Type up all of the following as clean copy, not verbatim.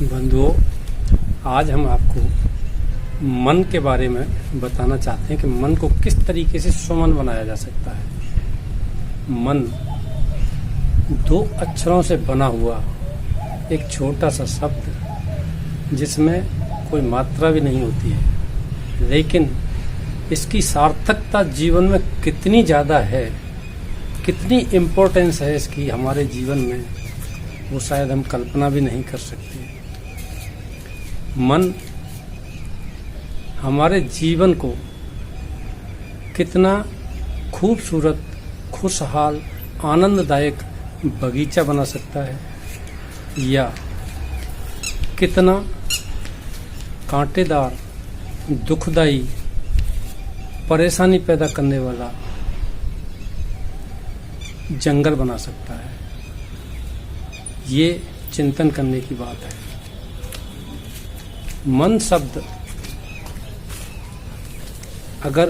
बंधुओं, आज हम आपको मन के बारे में बताना चाहते हैं कि मन को किस तरीके से सुमन बनाया जा सकता है। मन दो अक्षरों से बना हुआ एक छोटा सा शब्द जिसमें कोई मात्रा भी नहीं होती है, लेकिन इसकी सार्थकता जीवन में कितनी ज़्यादा है, कितनी इम्पोर्टेंस है इसकी हमारे जीवन में, वो शायद हम कल्पना भी नहीं कर सकते। मन हमारे जीवन को कितना खूबसूरत, खुशहाल, आनंददायक बगीचा बना सकता है या कितना कांटेदार, दुखदाई, परेशानी पैदा करने वाला जंगल बना सकता है। ये चिंतन करने की बात है। मन शब्द अगर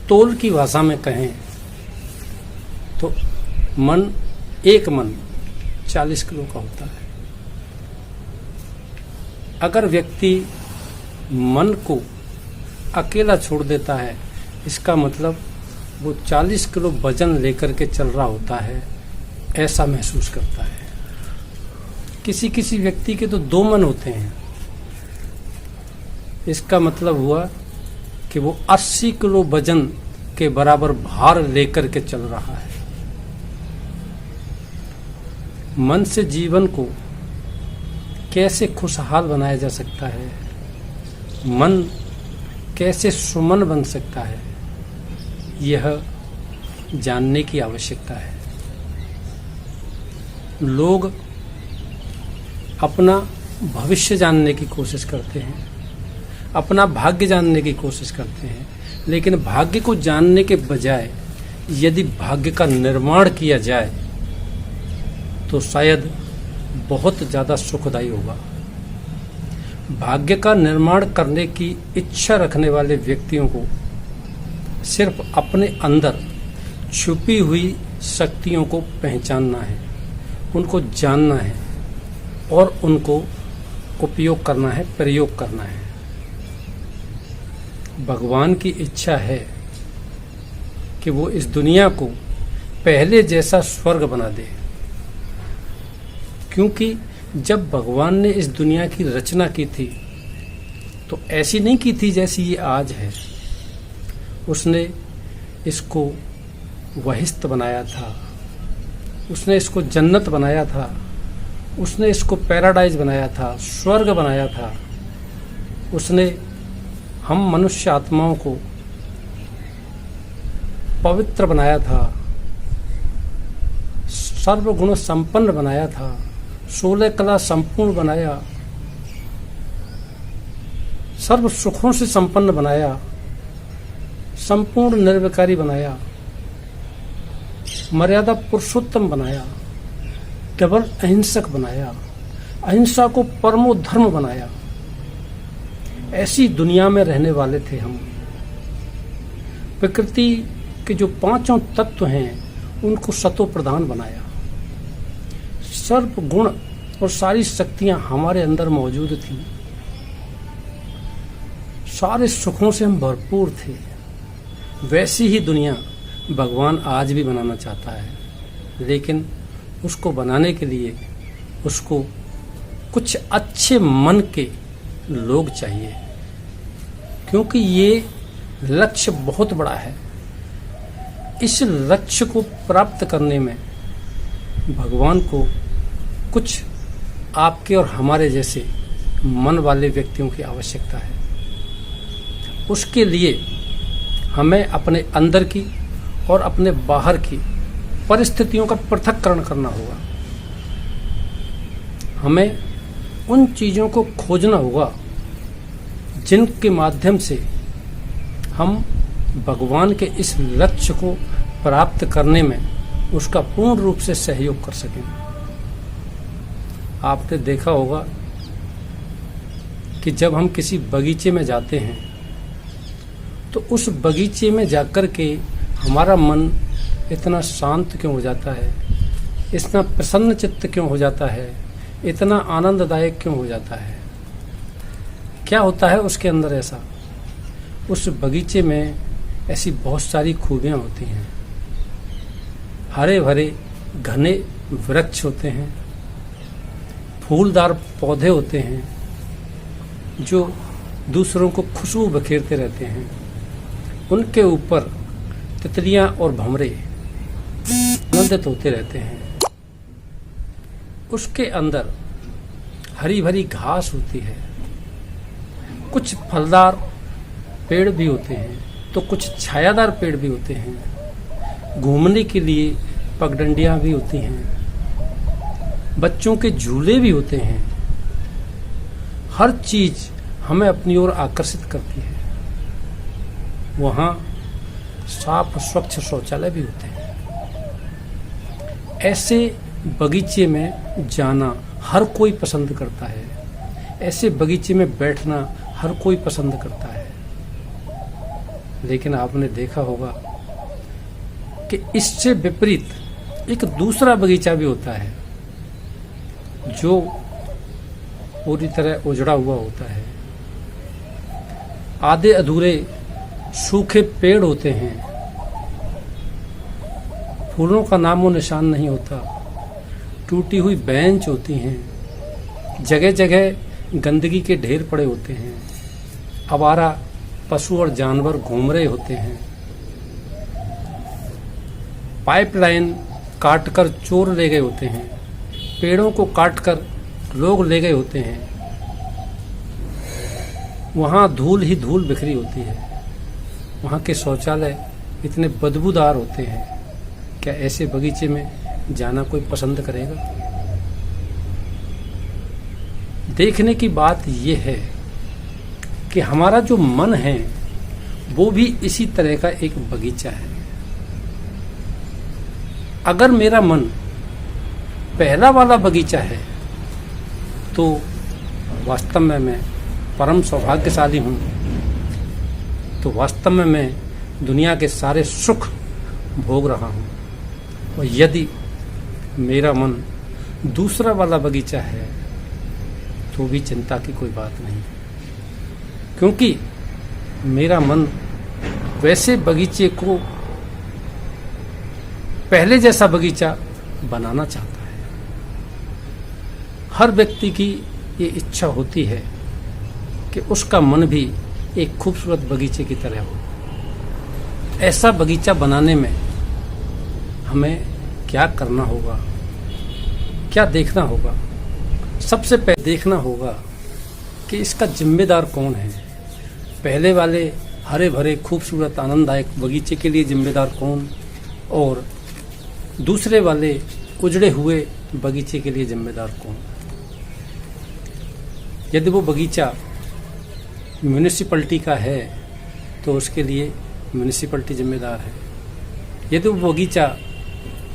तोल की भाषा में कहें तो एक मन 40 किलो का होता है। अगर व्यक्ति मन को अकेला छोड़ देता है, इसका मतलब वो 40 किलो वजन लेकर के चल रहा होता है, ऐसा महसूस करता है। किसी किसी व्यक्ति के तो 2 मन होते हैं, इसका मतलब हुआ कि वो 80 किलो वजन के बराबर भार लेकर के चल रहा है। मन से जीवन को कैसे खुशहाल बनाया जा सकता है, मन कैसे सुमन बन सकता है, यह जानने की आवश्यकता है। लोग अपना भविष्य जानने की कोशिश करते हैं, अपना भाग्य जानने की कोशिश करते हैं, लेकिन भाग्य को जानने के बजाय यदि भाग्य का निर्माण किया जाए तो शायद बहुत ज़्यादा सुखदायी होगा। भाग्य का निर्माण करने की इच्छा रखने वाले व्यक्तियों को सिर्फ अपने अंदर छुपी हुई शक्तियों को पहचानना है, उनको जानना है और उनको उपयोग करना है, प्रयोग करना है। भगवान की इच्छा है कि वो इस दुनिया को पहले जैसा स्वर्ग बना दे, क्योंकि जब भगवान ने इस दुनिया की रचना की थी तो ऐसी नहीं की थी जैसी ये आज है। उसने इसको बहिश्त बनाया था, उसने इसको जन्नत बनाया था, उसने इसको पैराडाइज बनाया था, स्वर्ग बनाया था। उसने हम मनुष्य आत्माओं को पवित्र बनाया था, सर्वगुण संपन्न बनाया था, 16 कला संपूर्ण बनाया, सर्व सुखों से संपन्न बनाया, संपूर्ण निर्विकारी बनाया, मर्यादा पुरुषोत्तम बनाया, केवल अहिंसक बनाया, अहिंसा को परमो धर्म बनाया। ऐसी दुनिया में रहने वाले थे हम। प्रकृति के जो 5 तत्व हैं उनको सतो प्रधान बनाया। सर्व गुण और सारी शक्तियां हमारे अंदर मौजूद थी, सारे सुखों से हम भरपूर थे। वैसी ही दुनिया भगवान आज भी बनाना चाहता है, लेकिन उसको बनाने के लिए उसको कुछ अच्छे मन के लोग चाहिए, क्योंकि ये लक्ष्य बहुत बड़ा है। इस लक्ष्य को प्राप्त करने में भगवान को कुछ आपके और हमारे जैसे मन वाले व्यक्तियों की आवश्यकता है। उसके लिए हमें अपने अंदर की और अपने बाहर की परिस्थितियों का पृथक्करण करना होगा। हमें उन चीज़ों को खोजना होगा जिनके माध्यम से हम भगवान के इस लक्ष्य को प्राप्त करने में उसका पूर्ण रूप से सहयोग कर सकें। आपने देखा होगा कि जब हम किसी बगीचे में जाते हैं तो उस बगीचे में जाकर के हमारा मन इतना शांत क्यों हो जाता है, इतना प्रसन्न चित्त क्यों हो जाता है, इतना आनंददायक क्यों हो जाता है? क्या होता है उसके अंदर ऐसा? उस बगीचे में ऐसी बहुत सारी खूबियां होती हैं। हरे भरे घने वृक्ष होते हैं, फूलदार पौधे होते हैं जो दूसरों को खुशबू बखेरते रहते हैं। उनके ऊपर तितलियां और भंवरे आनंदित होते रहते हैं। उसके अंदर हरी भरी घास होती है, कुछ फलदार पेड़ भी होते हैं तो कुछ छायादार पेड़ भी होते हैं। घूमने के लिए पगडंडियां भी होती हैं, बच्चों के झूले भी होते हैं। हर चीज हमें अपनी ओर आकर्षित करती है। वहां साफ स्वच्छ शौचालय भी होते हैं। ऐसे बगीचे में जाना हर कोई पसंद करता है। ऐसे बगीचे में बैठना हर कोई पसंद करता है। लेकिन आपने देखा होगा कि इससे विपरीत एक दूसरा बगीचा भी होता है जो पूरी तरह उजड़ा हुआ होता है। आधे अधूरे सूखे पेड़ होते हैं, फूलों का नामो निशान नहीं होता, टूटी हुई बेंच होती हैं, जगह जगह गंदगी के ढेर पड़े होते हैं, आवारा पशु और जानवर घूम रहे होते हैं, पाइपलाइन काटकर चोर ले गए होते हैं, पेड़ों को काटकर लोग ले गए होते हैं। वहाँ धूल ही धूल बिखरी होती है। वहाँ के शौचालय इतने बदबूदार होते हैं। क्या ऐसे बगीचे में जाना कोई पसंद करेगा? देखने की बात यह है कि हमारा जो मन है वो भी इसी तरह का एक बगीचा है। अगर मेरा मन पहला वाला बगीचा है तो वास्तव में मैं परम सौभाग्यशाली हूँ। तो वास्तव में मैं दुनिया के सारे सुख भोग रहा हूँ। और यदि मेरा मन दूसरा वाला बगीचा है तो भी चिंता की कोई बात नहीं, क्योंकि मेरा मन वैसे बगीचे को पहले जैसा बगीचा बनाना चाहता है। हर व्यक्ति की ये इच्छा होती है कि उसका मन भी एक खूबसूरत बगीचे की तरह हो। ऐसा बगीचा बनाने में हमें क्या करना होगा, क्या देखना होगा? सबसे पहले देखना होगा कि इसका जिम्मेदार कौन है। पहले वाले हरे भरे खूबसूरत आनंददायक बगीचे के लिए जिम्मेदार कौन, और दूसरे वाले उजड़े हुए बगीचे के लिए जिम्मेदार कौन। यदि वो बगीचा म्यूनिसिपैलिटी का है तो उसके लिए म्यूनिसिपैलिटी जिम्मेदार है। यदि वो बगीचा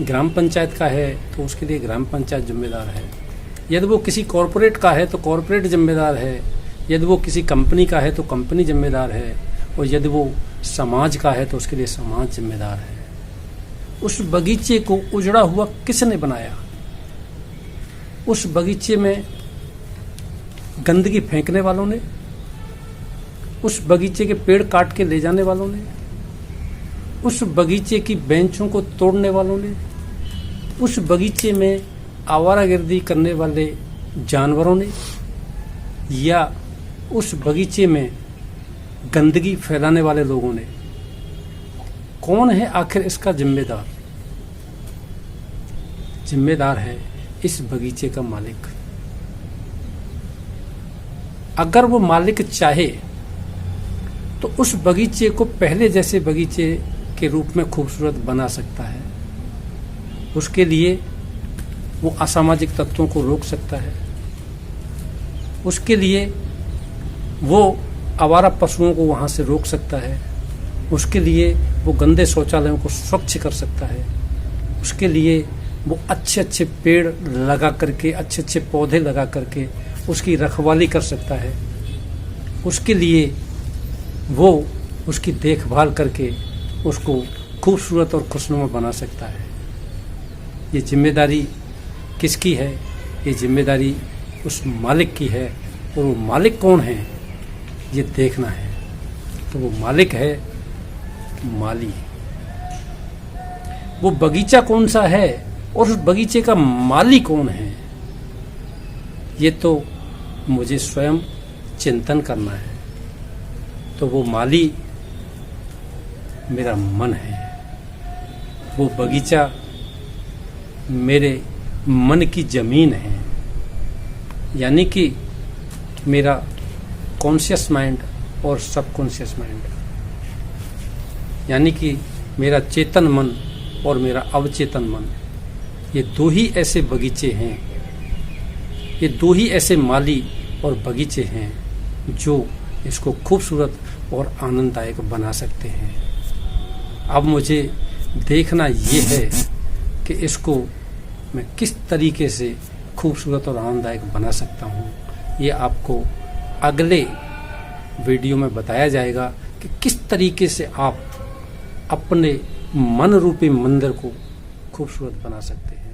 ग्राम पंचायत का है तो उसके लिए ग्राम पंचायत जिम्मेदार है। यदि वो किसी कॉरपोरेट का है तो कॉरपोरेट जिम्मेदार है। यदि वो किसी कंपनी का है तो कंपनी जिम्मेदार है। और यदि वो समाज का है तो उसके लिए समाज जिम्मेदार है। उस बगीचे को उजड़ा हुआ किसने बनाया? उस बगीचे में गंदगी फेंकने वालों ने, उस बगीचे के पेड़ काट के ले जाने वालों ने, उस बगीचे की बेंचों को तोड़ने वालों ने, उस बगीचे में आवारागर्दी करने वाले जानवरों ने, या उस बगीचे में गंदगी फैलाने वाले लोगों ने? कौन है आखिर इसका जिम्मेदार? जिम्मेदार है इस बगीचे का मालिक। अगर वो मालिक चाहे तो उस बगीचे को पहले जैसे बगीचे के रूप में खूबसूरत बना सकता है। उसके लिए वो असामाजिक तत्वों को रोक सकता है। उसके लिए वो आवारा पशुओं को वहां से रोक सकता है। उसके लिए वो गंदे शौचालयों को स्वच्छ कर सकता है। उसके लिए वो अच्छे अच्छे पेड़ लगा करके, अच्छे अच्छे पौधे लगा करके उसकी रखवाली कर सकता है। उसके लिए वो उसकी देखभाल करके उसको खूबसूरत और खुशनुमा बना सकता है। ये जिम्मेदारी किसकी है? ये जिम्मेदारी उस मालिक की है, और वो मालिक कौन है ये देखना है। तो वो मालिक है माली। वो बगीचा कौन सा है और उस बगीचे का माली कौन है, ये तो मुझे स्वयं चिंतन करना है। तो वो माली मेरा मन है, वो बगीचा मेरे मन की जमीन है, यानी कि मेरा कॉन्शियस माइंड और सबकॉन्शियस माइंड, यानी कि मेरा चेतन मन और मेरा अवचेतन मन, ये दो ही ऐसे बगीचे हैं, ये दो ही ऐसे माली और बगीचे हैं जो इसको खूबसूरत और आनंददायक बना सकते हैं। अब मुझे देखना ये है कि इसको मैं किस तरीके से खूबसूरत और आनंददायक बना सकता हूँ। ये आपको अगले वीडियो में बताया जाएगा कि किस तरीके से आप अपने मन रूपी मंदिर को खूबसूरत बना सकते हैं।